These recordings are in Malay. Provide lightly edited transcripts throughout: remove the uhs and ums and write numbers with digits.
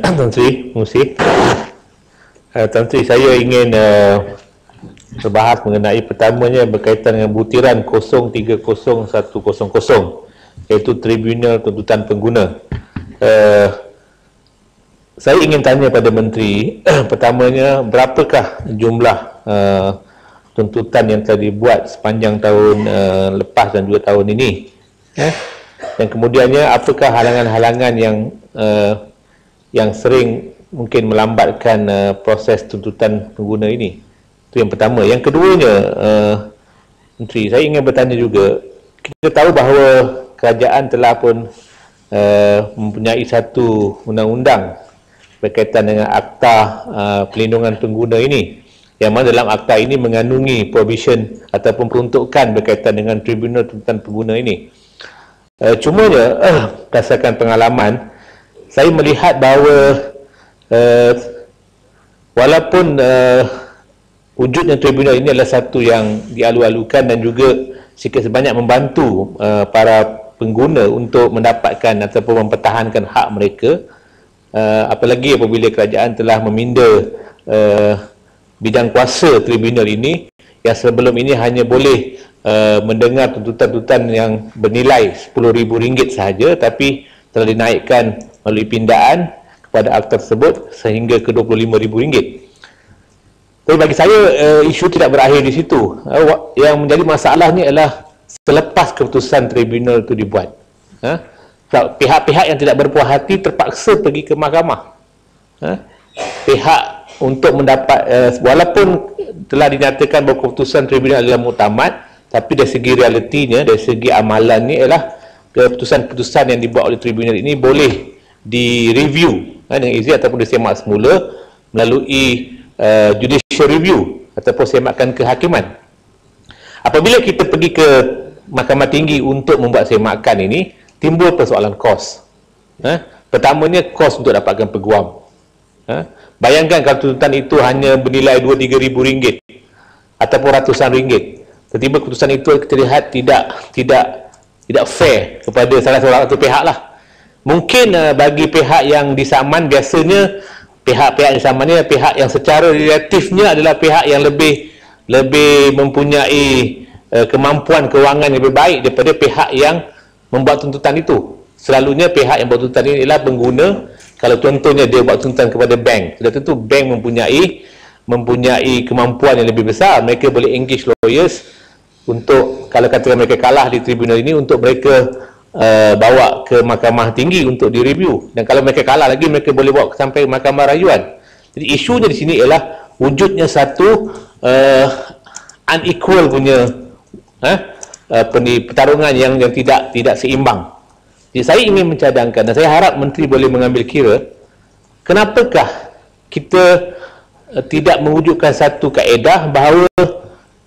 Tuan Sri, terima kasih. Tuan Sri, saya ingin berbahas mengenai pertamanya berkaitan dengan butiran 030100, iaitu Tribunal Tuntutan Pengguna. Saya ingin tanya pada Menteri, pertamanya berapakah jumlah tuntutan yang telah dibuat sepanjang tahun lepas dan juga tahun ini? Dan kemudiannya, apakah halangan-halangan yang sering mungkin melambatkan proses tuntutan pengguna ini? Itu yang pertama. Yang keduanya, Menteri, saya ingin bertanya juga, kita tahu bahawa kerajaan telah pun mempunyai satu undang-undang berkaitan dengan Akta Pelindungan Pengguna ini, yang mana dalam akta ini mengandungi provision ataupun peruntukan berkaitan dengan Tribunal Tuntutan Pengguna ini. Cumanya, berdasarkan pengalaman, saya melihat bahawa walaupun wujudnya tribunal ini adalah satu yang dialu-alukan dan juga sikit sebanyak membantu para pengguna untuk mendapatkan ataupun mempertahankan hak mereka, apalagi apabila kerajaan telah meminda bidang kuasa tribunal ini, yang sebelum ini hanya boleh mendengar tuntutan-tuntutan yang bernilai RM10,000 sahaja, tapi telah dinaikkan melalui pindaan kepada akta tersebut sehingga ke RM25,000. Tapi bagi saya, isu tidak berakhir di situ. Yang menjadi masalahnya adalah selepas keputusan tribunal itu dibuat, pihak-pihak yang tidak berpuas hati terpaksa pergi ke mahkamah. Pihak untuk mendapat, walaupun telah dinyatakan bahawa keputusan tribunal adalah muktamad, tapi dari segi realitinya, dari segi amalan ni adalah keputusan-keputusan yang dibuat oleh tribunal ini boleh direview dengan izin ataupun disemak semula melalui judicial review ataupun semakan kehakiman. Apabila kita pergi ke Mahkamah Tinggi untuk membuat semakan ini, timbul persoalan kos. Pertamanya, kos untuk dapatkan peguam. Bayangkan kalau tuntutan itu hanya bernilai RM2-3,000 ataupun ratusan ringgit. Tiba-tiba keputusan itu kita lihat tidak fair kepada salah seorang pihak lah. Mungkin bagi pihak yang disaman, biasanya pihak-pihak yang disaman ni pihak yang secara relatifnya adalah pihak yang lebih mempunyai kemampuan kewangan yang lebih baik daripada pihak yang membuat tuntutan itu. Selalunya pihak yang buat tuntutan ini adalah pengguna. Kalau contohnya dia buat tuntutan kepada bank, sudah tentu bank mempunyai kemampuan yang lebih besar. Mereka boleh engage lawyers untuk, kalau katakan mereka kalah di tribunal ini, untuk mereka bawa ke Mahkamah Tinggi untuk direview. Dan kalau mereka kalah lagi, mereka boleh bawa sampai Mahkamah Rayuan. Jadi isunya di sini ialah wujudnya satu unequal punya pertarungan yang tidak seimbang. Jadi saya ingin mencadangkan, dan saya harap Menteri boleh mengambil kira, kenapakah kita tidak mewujudkan satu kaedah bahawa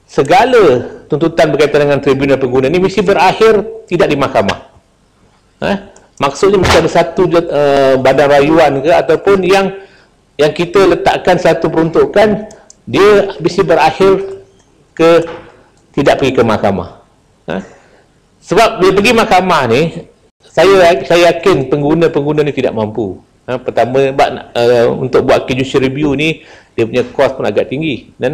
segala tuntutan berkaitan dengan tribunal pengguna ini mesti berakhir tidak di mahkamah. Maksudnya mesti ada satu badan rayuan ke, ataupun yang kita letakkan satu peruntukan, dia mesti berakhir ke tidak pergi ke mahkamah. Sebab bila pergi mahkamah ni, saya yakin pengguna-pengguna ni tidak mampu. Pertama, untuk buat judicial review ni, dia punya kos pun agak tinggi, dan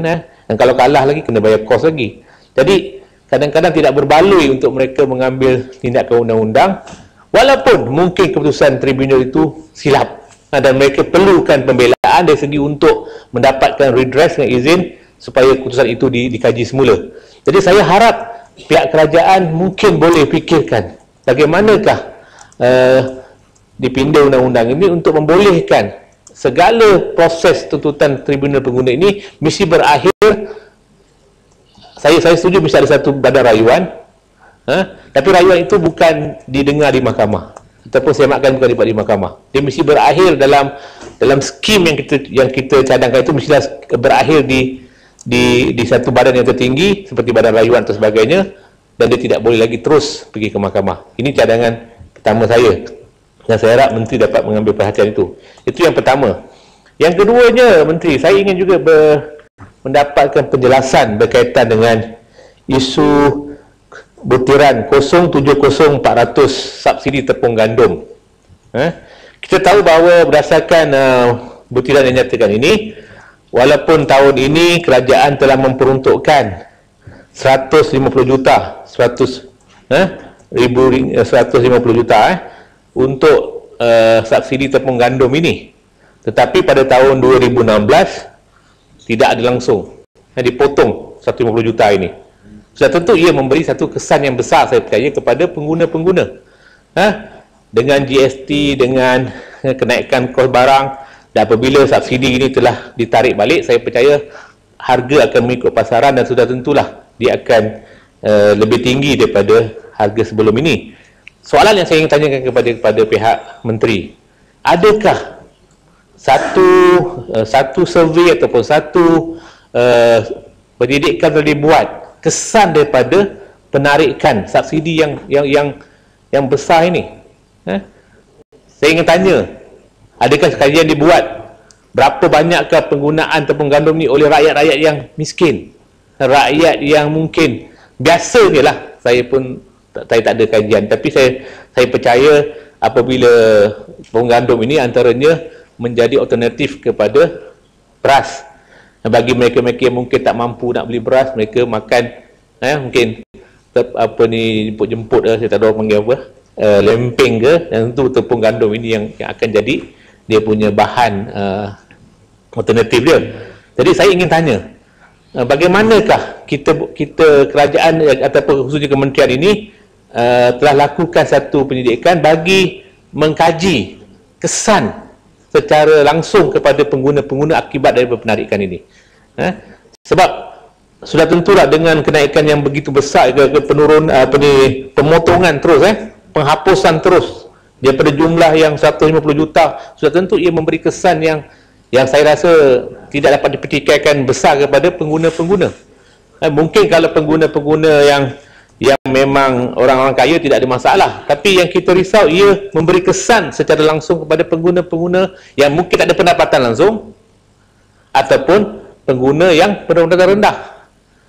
kalau kalah lagi kena bayar kos lagi. Jadi kadang-kadang tidak berbaloi untuk mereka mengambil tindakan undang-undang, walaupun mungkin keputusan tribunal itu silap, dan mereka perlukan pembelaan dari segi untuk mendapatkan redress dengan izin supaya keputusan itu dikaji semula. Jadi saya harap pihak kerajaan mungkin boleh fikirkan bagaimanakah dipinda undang-undang ini untuk membolehkan segala proses tuntutan tribunal pengguna ini mesti berakhir. Saya setuju mesti ada satu badan rayuan, tapi rayuan itu bukan didengar di mahkamah ataupun semakan bukan dibuat di mahkamah. Dia mesti berakhir dalam skim yang kita cadangkan itu, mesti berakhir di satu badan yang tertinggi seperti badan rayuan atau sebagainya, dan dia tidak boleh lagi terus pergi ke mahkamah. Ini cadangan pertama saya, dan saya harap Menteri dapat mengambil perhatian itu. Itu yang pertama. Yang keduanya, Menteri, saya ingin juga mendapatkan penjelasan berkaitan dengan isu butiran 070400 subsidi tepung gandum. Kita tahu bahawa berdasarkan butiran yang nyatakan ini, walaupun tahun ini kerajaan telah memperuntukkan 150 juta 150 juta untuk subsidi tepung gandum ini, tetapi pada tahun 2016 tidak ada langsung, dipotong 150 juta ini. Sudah tentu ia memberi satu kesan yang besar, saya percaya, kepada pengguna-pengguna. Dengan GST, dengan kenaikan kos barang, dan apabila subsidi ini telah ditarik balik, saya percaya harga akan mengikut pasaran dan sudah tentulah dia akan lebih tinggi daripada harga sebelum ini. Soalan yang saya ingin tanyakan kepada pihak menteri, adakah satu survey ataupun satu pendidikan telah dibuat kesan daripada penarikan subsidi yang besar ini? Saya ingin tanya, adakah kajian dibuat berapa banyakkah penggunaan tepung gandum ni oleh rakyat-rakyat yang miskin, rakyat yang mungkin biasa je lah. Saya tak ada kajian, tapi saya percaya apabila tepung gandum ini antaranya menjadi alternatif kepada beras. Bagi mereka-mereka yang mungkin tak mampu nak beli beras, mereka makan mungkin jemput saya tak tahu panggil apa, lempeng ke, dan tentu tepung gandum ini yang akan jadi dia punya bahan alternatif dia. Jadi saya ingin tanya, bagaimanakah kita kerajaan ataupun khususnya kementerian ini telah lakukan satu pendidikan bagi mengkaji kesan secara langsung kepada pengguna-pengguna akibat daripada penarikan ini. Sebab sudah tentulah dengan kenaikan yang begitu besar ke penurunan pemotongan terus, penghapusan terus daripada jumlah yang 150 juta, sudah tentu ia memberi kesan yang saya rasa tidak dapat dipertikaikan besar kepada pengguna-pengguna. Mungkin kalau pengguna-pengguna yang memang orang-orang kaya tidak ada masalah, tapi yang kita risau ia memberi kesan secara langsung kepada pengguna-pengguna yang mungkin tak ada pendapatan langsung ataupun pengguna yang pendapatan rendah.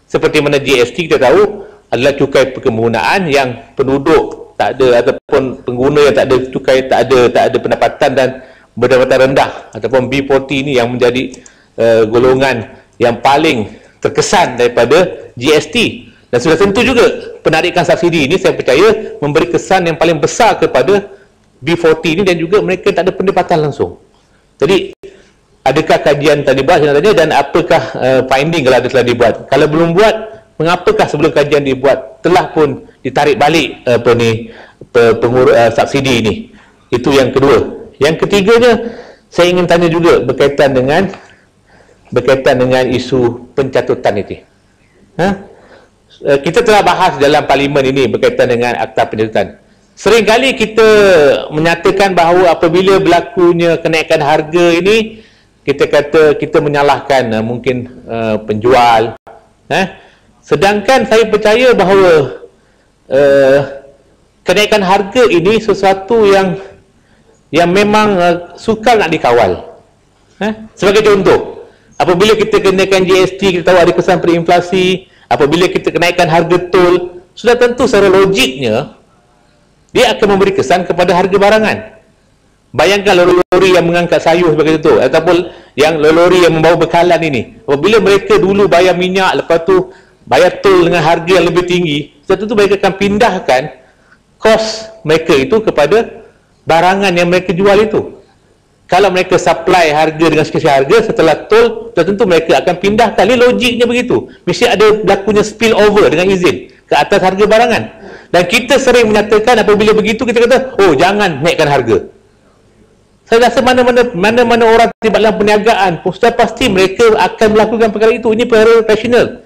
Seperti mana GST kita tahu adalah cukai penggunaan yang penduduk tak ada ataupun pengguna yang tak ada cukai, tak ada pendapatan dan pendapatan rendah, ataupun B40 ini yang menjadi golongan yang paling terkesan daripada GST. Dan sudah tentu juga penarikan subsidi ini saya percaya memberi kesan yang paling besar kepada B40 ini dan juga mereka tak ada pendapatan langsung. Jadi adakah kajian telah dibuat sebenarnya, dan apakah finding kalau ada telah dibuat? Kalau belum buat, mengapakah sebelum kajian dibuat telah pun ditarik balik subsidi ini? Itu yang kedua. Yang ketiganya, saya ingin tanya juga berkaitan dengan isu pencatutan itu. Kita telah bahas dalam parlimen ini berkaitan dengan akta pencatutan. Seringkali kita menyatakan bahawa apabila berlakunya kenaikan harga ini, kita kata kita menyalahkan mungkin penjual. Sedangkan saya percaya bahawa kenaikan harga ini sesuatu yang memang sukar nak dikawal. Sebagai contoh, apabila kita kenakan GST, kita tahu ada kesan pada inflasi. Apabila kita kenaikkan harga tol, sudah tentu secara logiknya dia akan memberi kesan kepada harga barangan. Bayangkan lori-lori yang mengangkat sayur sebagai contoh, ataupun yang lori yang membawa bekalan ini, apabila mereka dulu bayar minyak, lepas tu bayar tol dengan harga yang lebih tinggi, sudah tentu mereka akan pindahkan kos mereka itu kepada barangan yang mereka jual itu. Kalau mereka supply harga dengan sekian harga, setelah tol, sudah tentu mereka akan pindahkan. Ini logiknya begitu. Mesti ada berlakunya spill over dengan izin ke atas harga barangan. Dan kita sering menyatakan apabila begitu, kita kata, oh jangan naikkan harga. Saya rasa mana-mana orang terlibat dalam perniagaan pun sudah pasti mereka akan melakukan perkara itu. Ini perkara rasional.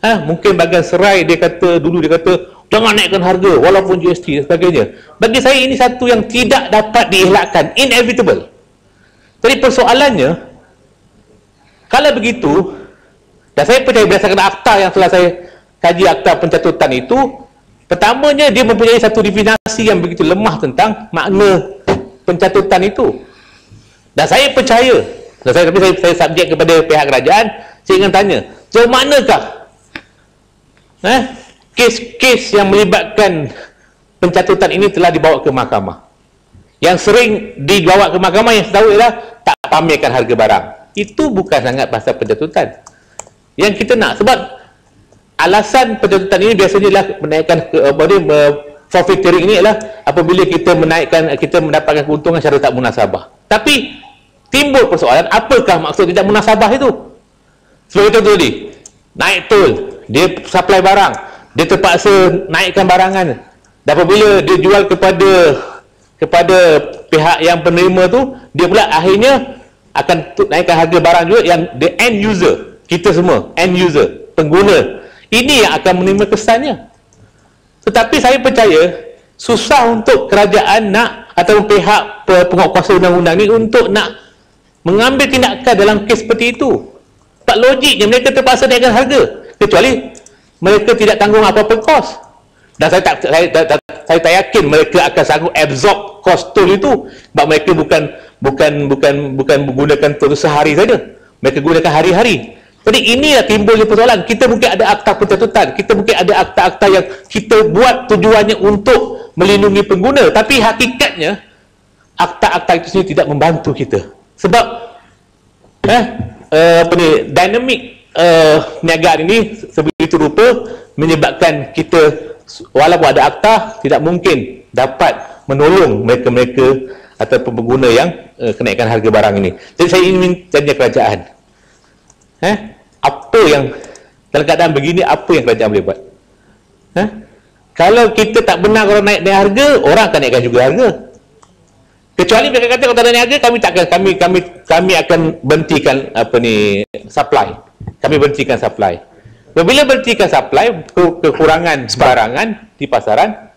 Mungkin bahagian serai dia kata jangan naikkan harga walaupun GST dan sebagainya. Bagi saya ini satu yang tidak dapat dielakkan, inevitable. Jadi persoalannya, kalau begitu, dan saya percaya berdasarkan akta yang telah saya kaji, akta pencatutan itu, pertamanya dia mempunyai satu definisi yang begitu lemah tentang makna pencatutan itu. Dan saya percaya, tapi saya subjek kepada pihak kerajaan, saya ingin tanya, sejauh manakah kes-kes yang melibatkan pencatutan ini telah dibawa ke mahkamah? Yang sering dibawa ke mahkamah yang saya tahu ialah tak pamerkan harga barang. Itu bukan sangat pasal penjatutan yang kita nak, sebab alasan penjatutan ini biasanya adalah menaikkan forfeiting ini adalah apabila kita mendapatkan keuntungan secara tak munasabah. Tapi timbul persoalan, apakah maksud tidak munasabah itu? Sebagai contoh tadi, naik tol, dia supply barang, dia terpaksa naikkan barangan, dan apabila dia jual kepada pihak yang penerima tu, dia pula akhirnya akan naikkan harga barang juga yang the end user, kita semua end user, pengguna, ini yang akan menerima kesannya. Tetapi saya percaya susah untuk kerajaan nak, atau pihak penguatkuasa undang-undang ni untuk nak mengambil tindakan dalam kes seperti itu. Tak logiknya mereka terpaksa naikkan harga, kecuali mereka tidak tanggung apa-apa kos. Dan saya tak yakin mereka akan sanggup absorb kos tol itu, sebab mereka bukan menggunakan tol sehari saja, mereka gunakan hari-hari. Jadi inilah timbulnya persoalan. Kita mungkin ada akta pencatutan, kita mungkin ada akta-akta yang kita buat tujuannya untuk melindungi pengguna, tapi hakikatnya akta-akta itu sendiri tidak membantu kita. Sebab dinamik perniagaan ini sebegitu rupa menyebabkan kita, walaupun ada akta, tidak mungkin dapat menolong mereka-mereka atau pengguna yang kenaikan harga barang ini. Jadi saya ingin tanya kerajaan, apa yang dalam keadaan begini, apa yang kerajaan boleh buat? Kalau kita tak benar orang naik harga, orang akan naikkan juga harga. Kecuali mereka kata kalau tak naik harga, kami akan berhentikan supply. Kami berhentikan supply. Bila berhentikan supply, kekurangan barangan di pasaran.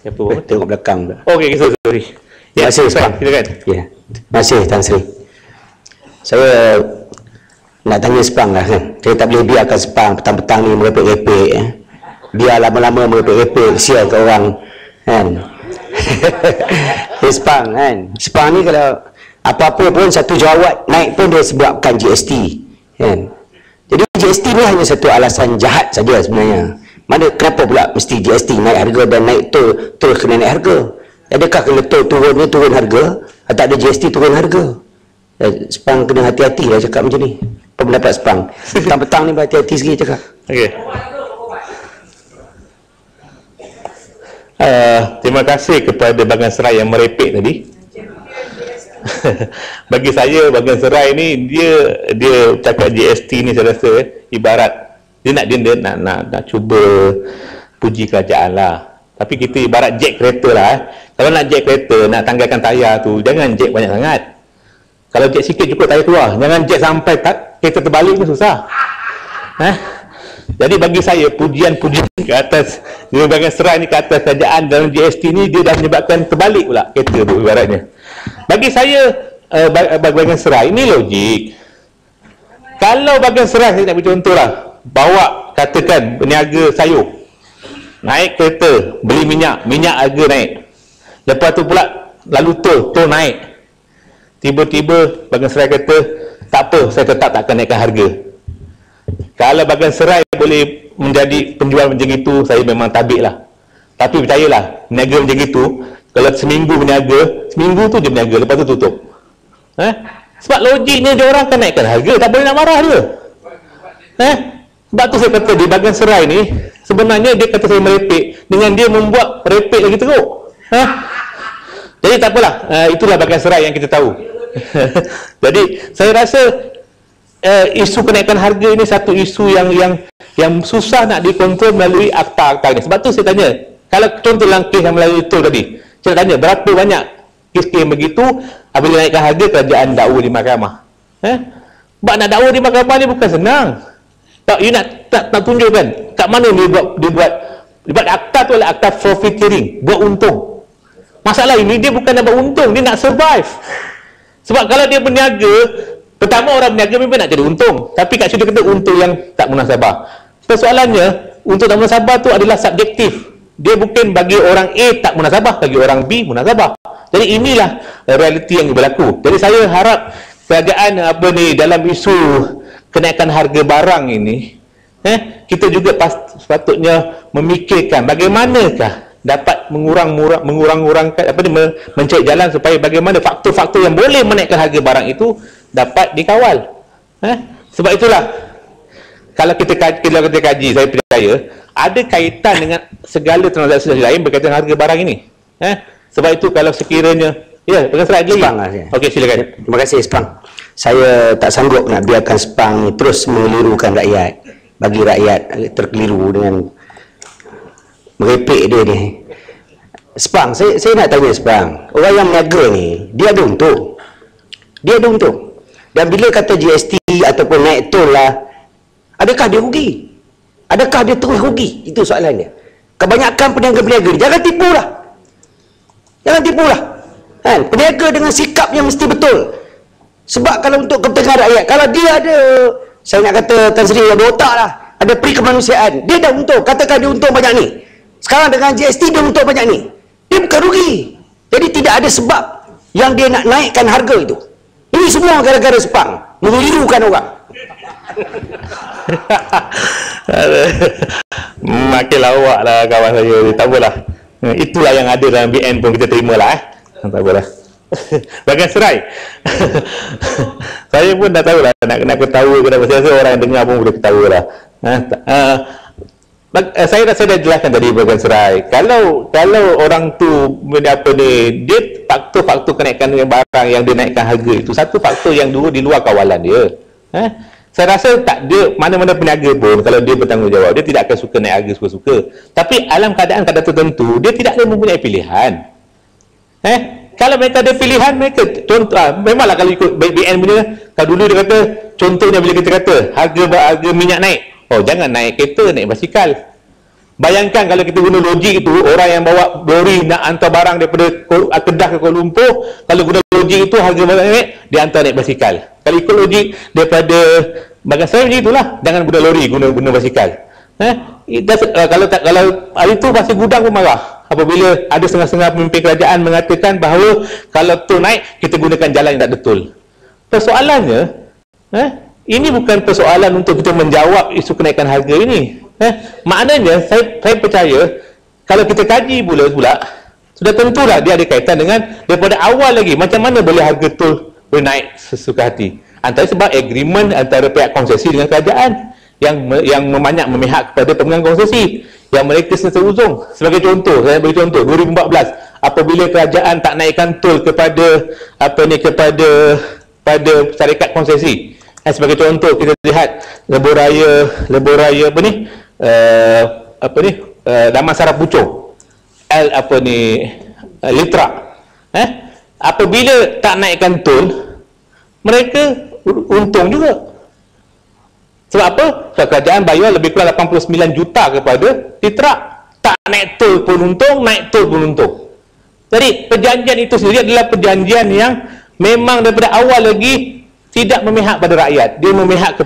Tengok belakang. Okey, sorry. Ya, terima kasih, Spang. Silakan. Ya. Terima kasih, Tan Sri. Saya nak tanya Spang lah kan. Saya tak boleh biarkan Spang petang-petang ni merepek-repek. Biar lama-lama merepek-repek, kesian ke orang kan. Spang kan. Spang ni kalau apa-apa pun satu jawat naik pun dia sebabkan GST kan. Jadi GST ni hanya satu alasan jahat saja sebenarnya. Kenapa pula mesti GST naik harga dan naik tol terus kena naik harga? Adakah kalau tol turun ni turun harga, atau ada GST turun harga? Spang kena hati-hati lah cakap macam ni. Apa pendapat Spang? Petang-petang ni berhati-hati sikit cakap. Okey. Terima kasih kepada Bagan Serai yang merepek tadi. Bagi saya, Bagan Serai ni dia cakap GST ni, saya rasa ibarat dia nak cuba puji kerajaan lah. Tapi kita ibarat jet kereta lah. Kalau nak jet kereta, nak tanggalkan tayar tu, jangan jet banyak sangat. Kalau jet sikit cukup tayar keluar. Jangan jet sampai kereta terbalik pun susah. Jadi bagi saya, pujian-pujian ke atas Bagan Serai ni, ke atas kerajaan dalam GST ni, dia dah menyebabkan terbalik pula kereta tu ibaratnya. Bagi saya, Bagan Serai ini logik. Kalau Bagan Serai, saya nak beri contoh lah, bawa katakan berniaga sayur, naik kereta, beli minyak harga naik, lepas tu pula lalu tol naik, tiba-tiba Bagan Serai kata tak apa, saya tetap tak akan naikkan harga. Kalau Bagan Serai boleh menjadi penjual macam itu, saya memang tabik lah. Tapi percayalah, berniaga macam itu, kalau seminggu berniaga, seminggu tu je berniaga, lepas tu tutup. Sebab logiknya dia orang akan naikkan harga, tak boleh nak marah dia. Sebab tu saya kata di Bagan Serai ni, sebenarnya dia kata saya merepek, dengan dia membuat merepek lagi teruk. Jadi tak apalah, itulah Bagan Serai yang kita tahu. Jadi saya rasa isu kenaikan harga ini satu isu yang susah nak dikontrol melalui akta-akta ni. Sebab tu saya tanya, kalau contoh dalam kes yang melalui tol tadi, saya tanya berapa banyak kes-kes begitu, apabila naikkan harga kerajaan dakwa di mahkamah. Sebab nak dakwa di mahkamah ni bukan senang. Tak, you nak tunjukkan kat mana dia buat akta tu adalah akta forfeiting, buat untung. Masalah ini dia bukan nak buat untung, dia nak survive. Sebab kalau dia berniaga, pertama orang berniaga memang nak jadi untung, tapi kat situ dia kata untung yang tak munasabah. Persoalannya, untung tak munasabah tu adalah subjektif. Dia bukan bagi orang A tak munasabah, bagi orang B munasabah. Jadi inilah realiti yang berlaku. Jadi saya harap kerajaan dalam isu kenaikan harga barang ini, kita juga sepatutnya memikirkan bagaimanakah dapat mengurang-urangkan mencari jalan supaya bagaimana faktor-faktor yang boleh menaikkan harga barang itu dapat dikawal. Sebab itulah kalau kita kaji, saya percaya ada kaitan dengan segala transaksi lain berkaitan harga barang ini. Sebab itu kalau sekiranya Pegang Serai lagi. Okey, silakan. Terima kasih Spang. Saya tak sanggup nak biarkan Spang terus mengelirukan rakyat, bagi rakyat terkeliru dengan merepek dia ni. Spang, saya nak tanya Spang, orang yang meniaga ni, dia ada untung. Dia ada untung. Dan bila kata GST ataupun naik tol lah, adakah dia rugi? Adakah dia terus rugi? Itu soalannya. Kebanyakan peniaga-peniaga ni, jangan tipulah. Jangan tipulah. Peniaga dengan sikap yang mesti betul. Sebab kalau untuk kepentingan rakyat, kalau dia ada, saya nak kata Tan Sri ada otak lah, ada peri kemanusiaan, dia dah untung. Katakan dia untung banyak ni. Sekarang dengan GST dia untung banyak ni. Dia bukan rugi. Jadi tidak ada sebab yang dia nak naikkan harga itu. Ini semua gara-gara Spang mengelirukan orang. Makin lawak lah kawan saya. Tak apalah. Itulah yang ada dalam BN pun kita terima lah. Tak apalah. Bagan Serai. Saya pun dah tahu lah nak ketawa ke apa. Saya rasa orang yang dengar pun boleh ketawa lah. Saya dah jelaskan tadi Bagan Serai. Kalau orang tu dia faktor-faktor kenaikan barang yang dia naikkan harga itu satu faktor yang dulu di luar kawalan dia. Saya rasa tak ada mana-mana peniaga pun kalau dia bertanggungjawab, dia tidak akan suka naik harga suka-suka. Tapi alam keadaan tertentu dia tidak ada mempunyai pilihan. Kalau mereka ada pilihan, mereka contoh memanglah kalau ikut BN punya, kalau dulu dia kata contohnya bila kita kata harga minyak naik, jangan naik kereta, naik basikal. Bayangkan kalau kita guna logik itu, orang yang bawa lori nak hantar barang daripada Kedah ke Kuala Lumpur, kalau guna logik itu harga barang naik, dia hantar naik basikal. Kalau ikut logik daripada Bagan Serai macam itulah, jangan guna lori, guna basikal. Kalau hari itu masih gudang pun marah apabila ada setengah-setengah pemimpin kerajaan mengatakan bahawa kalau tol naik, kita gunakan jalan yang tak betul. Persoalannya, ini bukan persoalan untuk kita menjawab isu kenaikan harga ini. Maknanya, saya percaya kalau kita kaji pula sudah tentulah dia ada kaitan dengan daripada awal lagi, macam mana boleh harga tol boleh naik sesuka hati. Antara sebab agreement antara pihak konsesi dengan kerajaan yang memihak kepada pemegang konsesi, yang mereka sentiasa uzung. Sebagai contoh, saya beri contoh 2014 apabila kerajaan tak naikkan tol kepada syarikat konsesi. Sebagai contoh kita lihat lebuh raya Damansara Puchong Litra. Apabila tak naikkan tol, mereka untung juga. Sebab apa? Sebab kerajaan bayar lebih kurang 89 juta kepada Litra. Tak naik tol pun untung, naik tol pun untung. Jadi perjanjian itu sendiri adalah perjanjian yang memang daripada awal lagi tidak memihak pada rakyat, dia memihak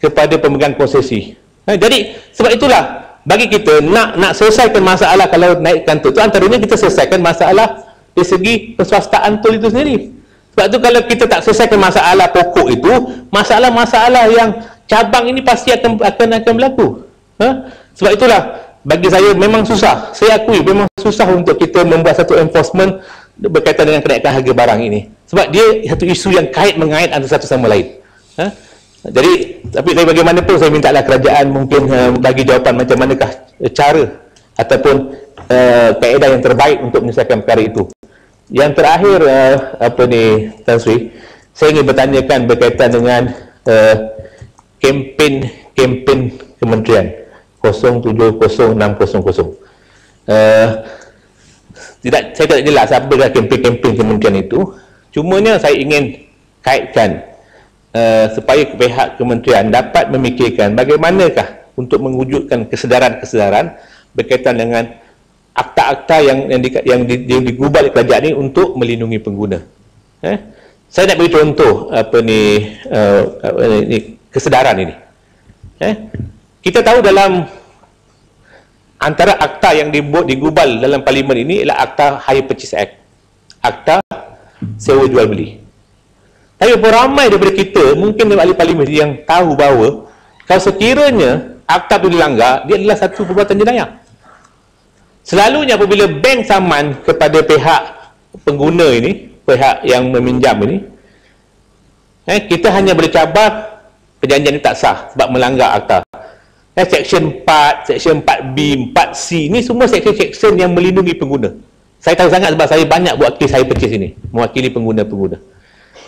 kepada pemegang konsesi. Jadi sebab itulah bagi kita nak selesaikan masalah kalau naikkan tol itu, antaranya kita selesaikan masalah dari segi perswastaan tol itu sendiri. Sebab itu kalau kita tak selesaikan masalah pokok itu, masalah-masalah yang cabang ini pasti akan berlaku. Sebab itulah bagi saya memang susah. Saya akui memang susah untuk kita membuat satu enforcement berkaitan dengan kenaikan harga barang ini. Sebab dia satu isu yang kait-mengait antara satu sama lain. Jadi, tapi bagaimanapun saya mintalah kerajaan mungkin bagi jawapan macam manakah cara ataupun kaedah yang terbaik untuk menyelesaikan perkara itu. Yang terakhir, Tan Sri, saya ingin bertanyakan berkaitan dengan kempen kementerian 070600. Saya tak jelas apakah kempen kementerian itu. Cumanya saya ingin kaitkan supaya pihak kementerian dapat memikirkan bagaimanakah untuk mewujudkan kesedaran berkaitan dengan akta-akta yang digubal oleh kerajaan ini untuk melindungi pengguna. Saya nak beri contoh kesedaran ini. Kita tahu dalam antara akta yang digubal dalam parlimen ini ialah Akta Hire Purchase Act, akta sewa jual beli. Tapi ramai daripada kita mungkin ahli parlimen yang tahu bahawa kalau sekiranya akta itu dilanggar, dia adalah satu perbuatan jenayah. Selalunya apabila bank saman kepada pihak pengguna ini, pihak yang meminjam ini, kita hanya boleh cabar perjanjian ini tak sah sebab melanggar akta. Seksyen 4, Seksyen 4B, 4C, ini semua seksyen-seksyen yang melindungi pengguna. Saya tahu sangat sebab saya banyak buat kes hire purchase ini, mewakili pengguna-pengguna.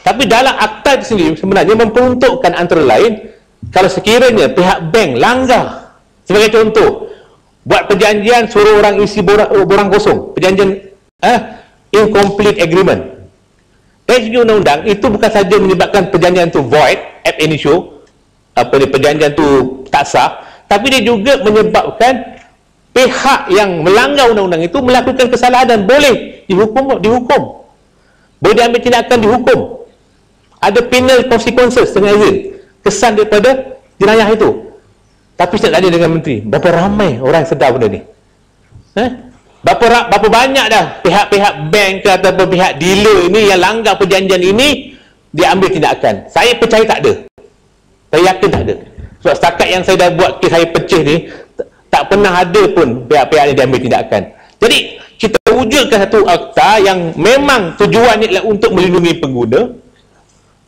Tapi dalam akta itu sendiri sebenarnya memperuntukkan antara lain, kalau sekiranya pihak bank langgar, sebagai contoh, buat perjanjian suruh orang isi borang kosong, perjanjian incomplete agreement. Dari segi undang-undang, itu bukan saja menyebabkan perjanjian itu void, ab initio, perjanjian itu tak sah, tapi dia juga menyebabkan pihak yang melanggar undang-undang itu melakukan kesalahan dan boleh dihukum. Boleh diambil tindakan, dihukum. Ada penal consequences dengan izin. Kesan daripada jenayah itu. Tapi saya tanya dengan menteri, berapa ramai orang yang sedar benda ni? Berapa banyak dah pihak-pihak bank ke ataupun pihak dealer ini yang langgar perjanjian ini, dia ambil tindakan. Saya percaya tak ada. Saya yakin tak ada. Sebab setakat yang saya dah buat kes saya pecah ni, tak pernah ada pun pihak-pihak ni dia ambil tindakan. Jadi kita wujudkan satu akta yang memang tujuannya adalah untuk melindungi pengguna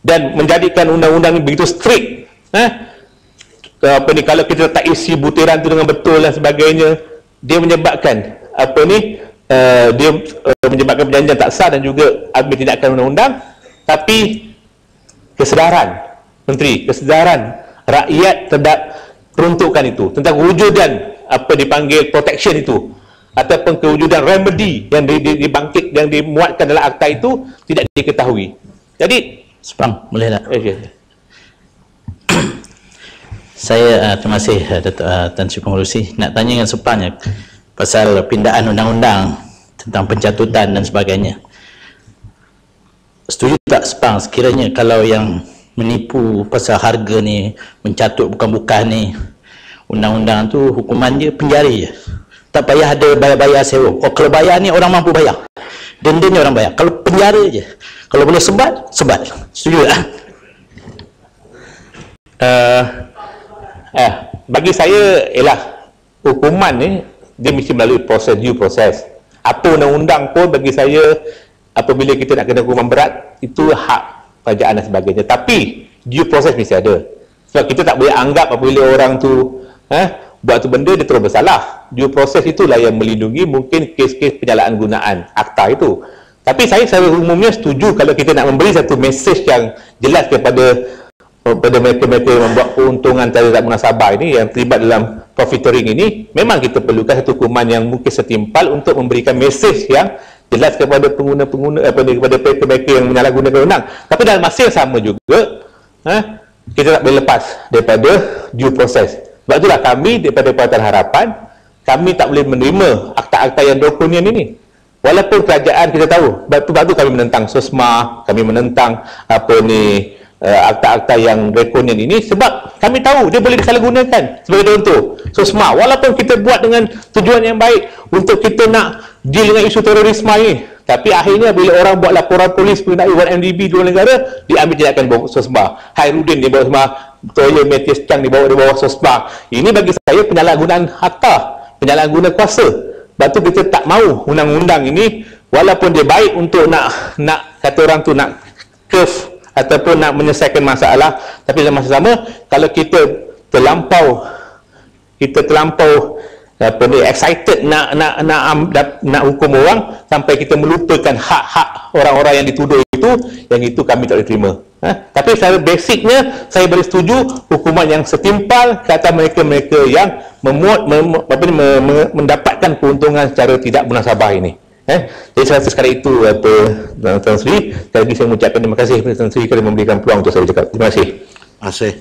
dan menjadikan undang-undang ini begitu strict. Kalau kita tak isi butiran tu dengan betul dan sebagainya, dia menyebabkan dia menyebabkan perjanjian tak sah dan juga ambil tindakan undang-undang. Tapi kesedaran menteri, kesedaran rakyat terhadap peruntukan itu, tentang kewujudan dipanggil protection itu ataupun kewujudan remedy yang dibangkit, yang dimuatkan dalam akta itu tidak diketahui. Jadi Sepang, boleh tak? Saya terima kasih Datuk Tan Sri Pengerusi. Nak tanya dengan Sepang pasal pindaan undang-undang tentang pencatutan dan sebagainya. Setuju tak Sepang sekiranya kalau yang menipu pasal harga ni, mencatut bukan-bukan ni, undang-undang tu hukuman dia penjara je, tak payah ada bayar-bayar sewa. Kalau bayar ni orang mampu bayar, denda ni orang bayar. Kalau penjara je, kalau boleh sebat. Setuju tak? Bagi saya ialah hukuman ni dia mesti melalui due process. Apa undang-undang pun bagi saya, apabila kita nak kena hukuman berat, itu hak kerajaan dan sebagainya, tapi due process mesti ada. Sebab kita tak boleh anggap apabila orang tu buat tu benda dia terus bersalah. Due process itulah yang melindungi mungkin kes-kes penyalahan gunaan akta itu. Tapi saya secara umumnya setuju kalau kita nak memberi satu mesej yang jelas kepada mereka-mereka yang membuat keuntungan terhadap munasabah ini, yang terlibat dalam profiteering ini, memang kita perlukan satu hukuman yang mungkin setimpal untuk memberikan mesej yang jelas kepada pengguna-pengguna, kepada mereka-mereka yang menyalahgunakan undang. Tapi dalam masa yang sama juga, kita tak boleh lepas daripada due process. Sebab itulah kami daripada Pakatan Harapan, kami tak boleh menerima akta-akta yang drakonian ini. Walaupun kerajaan kita tahu, sebab tu kami menentang SOSMA, kami menentang akta-akta yang drakonian ini, sebab kami tahu dia boleh disalahgunakan. Sebagai contoh, SOSMA, walaupun kita buat dengan tujuan yang baik untuk kita nak deal dengan isu terorisme ini, tapi akhirnya bila orang buat laporan polis mengenai 1MDB di luar negara, diambil tindakan di bawah SOSMA. Hairudin di bawah SOSMA, Toya Matias Chang di bawah SOSMA. Ini bagi saya penyalahgunaan akta, penyalahgunaan kuasa. Sebab tu kita tak mahu undang-undang ini, walaupun dia baik untuk nak kata orang tu nak curve ataupun nak menyelesaikan masalah, tapi dalam masa sama, kalau kita terlampau excited nak hukum orang sampai kita melupakan hak-hak orang-orang yang dituduh yang itu kami tak boleh terima. Tapi secara basicnya saya boleh setuju hukuman yang setimpal ke atas mereka-mereka yang mendapatkan keuntungan secara tidak munasabah ini. Jadi saya rasa sekali itu Tan Sri. Sekali lagi saya mengucapkan terima kasih kepada Tan Sri kerana memberikan peluang untuk saya bercakap. Terima kasih.